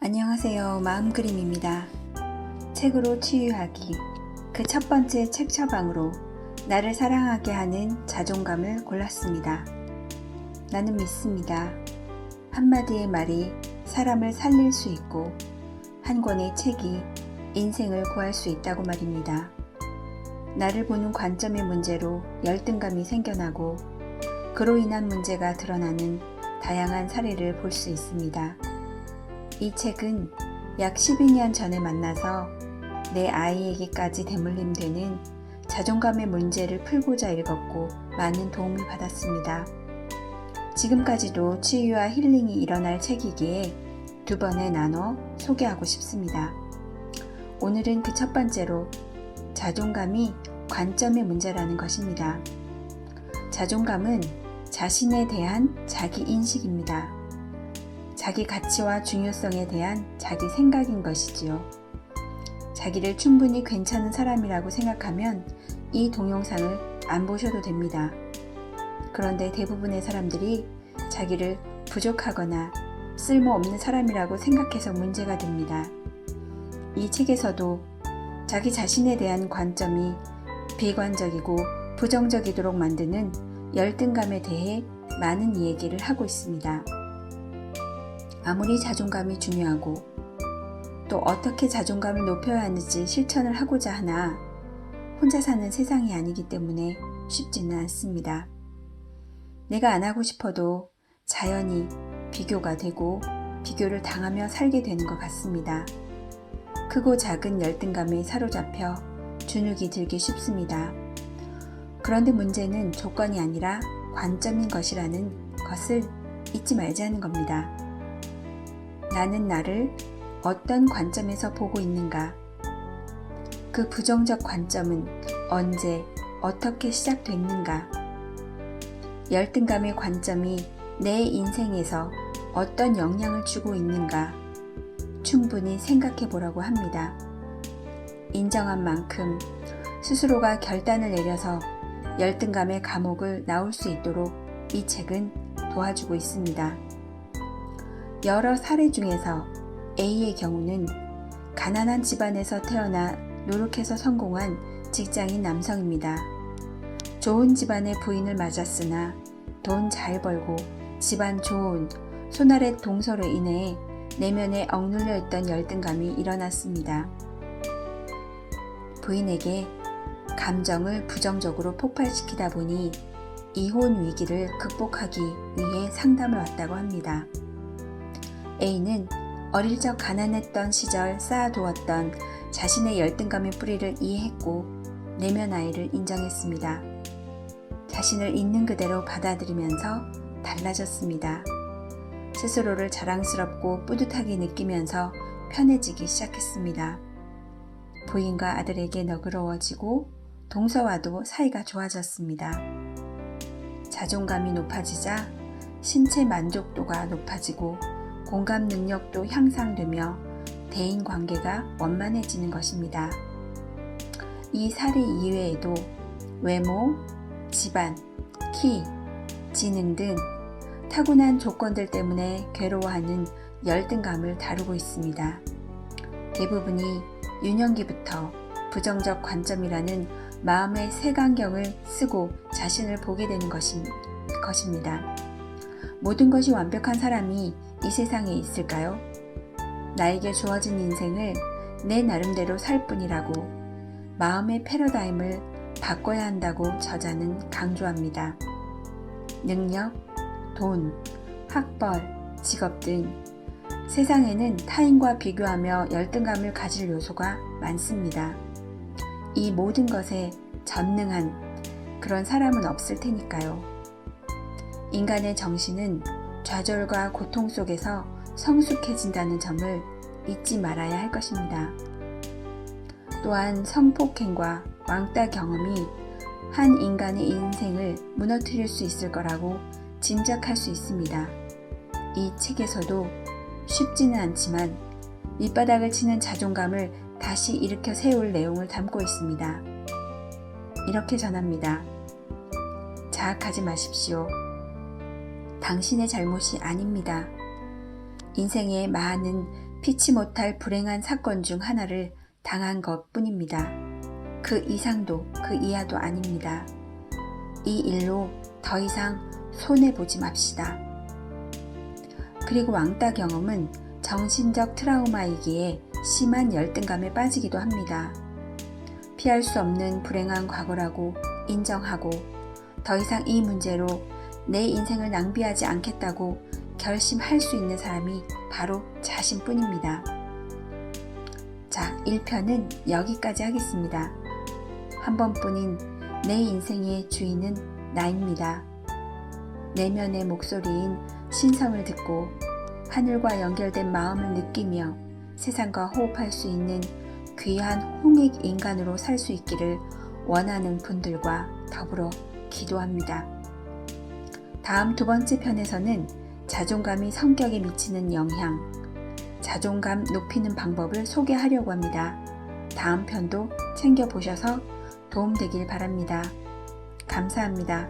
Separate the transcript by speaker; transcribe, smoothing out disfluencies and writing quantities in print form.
Speaker 1: 안녕하세요. 마음그림입니다. 책으로 치유하기 그 첫 번째 책 처방으로 나를 사랑하게 하는 자존감을 골랐습니다. 나는 믿습니다. 한마디의 말이 사람을 살릴 수 있고 한 권의 책이 인생을 구할 수 있다고 말입니다. 나를 보는 관점의 문제로 열등감이 생겨나고 그로 인한 문제가 드러나는 다양한 사례를 볼 수 있습니다. 이 책은 약 12년 전에 만나서 내 아이에게까지 대물림되는 자존감의 문제를 풀고자 읽었고 많은 도움을 받았습니다. 지금까지도 치유와 힐링이 일어날 책이기에 두 번에 나눠 소개하고 싶습니다. 오늘은 그 첫 번째로 자존감이 관점의 문제라는 것입니다. 자존감은 자신에 대한 자기 인식입니다. 자기 가치와 중요성에 대한 자기 생각인 것이지요. 자기를 충분히 괜찮은 사람이라고 생각하면 이 동영상을 안 보셔도 됩니다. 그런데 대부분의 사람들이 자기를 부족하거나 쓸모없는 사람이라고 생각해서 문제가 됩니다. 이 책에서도 자기 자신에 대한 관점이 비관적이고 부정적이도록 만드는 열등감에 대해 많은 이야기를 하고 있습니다. 아무리 자존감이 중요하고 또 어떻게 자존감을 높여야 하는지 실천을 하고자 하나 혼자 사는 세상이 아니기 때문에 쉽지는 않습니다. 내가 안 하고 싶어도 자연히 비교가 되고 비교를 당하며 살게 되는 것 같습니다. 크고 작은 열등감에 사로잡혀 주눅이 들기 쉽습니다. 그런데 문제는 조건이 아니라 관점인 것이라는 것을 잊지 말자는 겁니다. 나는 나를 어떤 관점에서 보고 있는가? 그 부정적 관점은 언제, 어떻게 시작됐는가? 열등감의 관점이 내 인생에서 어떤 영향을 주고 있는가? 충분히 생각해 보라고 합니다. 인정한 만큼 스스로가 결단을 내려서 열등감의 감옥을 나올 수 있도록 이 책은 도와주고 있습니다. 여러 사례 중에서 A의 경우는 가난한 집안에서 태어나 노력해서 성공한 직장인 남성입니다. 좋은 집안의 부인을 맞았으나 돈 잘 벌고 집안 좋은 손아래 동서로 인해 내면에 억눌려 있던 열등감이 일어났습니다. 부인에게 감정을 부정적으로 폭발시키다 보니 이혼 위기를 극복하기 위해 상담을 왔다고 합니다. A는 어릴 적 가난했던 시절 쌓아두었던 자신의 열등감의 뿌리를 이해했고 내면 아이를 인정했습니다. 자신을 있는 그대로 받아들이면서 달라졌습니다. 스스로를 자랑스럽고 뿌듯하게 느끼면서 편해지기 시작했습니다. 부인과 아들에게 너그러워지고 동서와도 사이가 좋아졌습니다. 자존감이 높아지자 신체 만족도가 높아지고 공감 능력도 향상되며 대인관계가 원만해지는 것입니다. 이 사례 이외에도 외모, 집안, 키, 지능 등 타고난 조건들 때문에 괴로워하는 열등감을 다루고 있습니다. 대부분이 유년기부터 부정적 관점이라는 마음의 색안경을 쓰고 자신을 보게 되는 것입니다. 모든 것이 완벽한 사람이 이 세상에 있을까요? 나에게 주어진 인생을 내 나름대로 살 뿐이라고 마음의 패러다임을 바꿔야 한다고 저자는 강조합니다. 능력, 돈, 학벌, 직업 등 세상에는 타인과 비교하며 열등감을 가질 요소가 많습니다. 이 모든 것에 전능한 그런 사람은 없을 테니까요. 인간의 정신은 좌절과 고통 속에서 성숙해진다는 점을 잊지 말아야 할 것입니다. 또한 성폭행과 왕따 경험이 한 인간의 인생을 무너뜨릴 수 있을 거라고 짐작할 수 있습니다. 이 책에서도 쉽지는 않지만 밑바닥을 치는 자존감을 다시 일으켜 세울 내용을 담고 있습니다. 이렇게 전합니다. 자학하지 마십시오. 당신의 잘못이 아닙니다. 인생에 많은 피치 못할 불행한 사건 중 하나를 당한 것 뿐입니다. 그 이상도 그 이하도 아닙니다. 이 일로 더 이상 손해보지 맙시다. 그리고 왕따 경험은 정신적 트라우마이기에 심한 열등감에 빠지기도 합니다. 피할 수 없는 불행한 과거라고 인정하고 더 이상 이 문제로 내 인생을 낭비하지 않겠다고 결심할 수 있는 사람이 바로 자신뿐입니다. 자, 1편은 여기까지 하겠습니다. 한 번뿐인 내 인생의 주인은 나입니다. 내면의 목소리인 신성을 듣고 하늘과 연결된 마음을 느끼며 세상과 호흡할 수 있는 귀한 홍익 인간으로 살 수 있기를 원하는 분들과 더불어 기도합니다. 다음 2번째 편에서는 자존감이 성격에 미치는 영향, 자존감 높이는 방법을 소개하려고 합니다. 다음 편도 챙겨보셔서 도움되길 바랍니다. 감사합니다.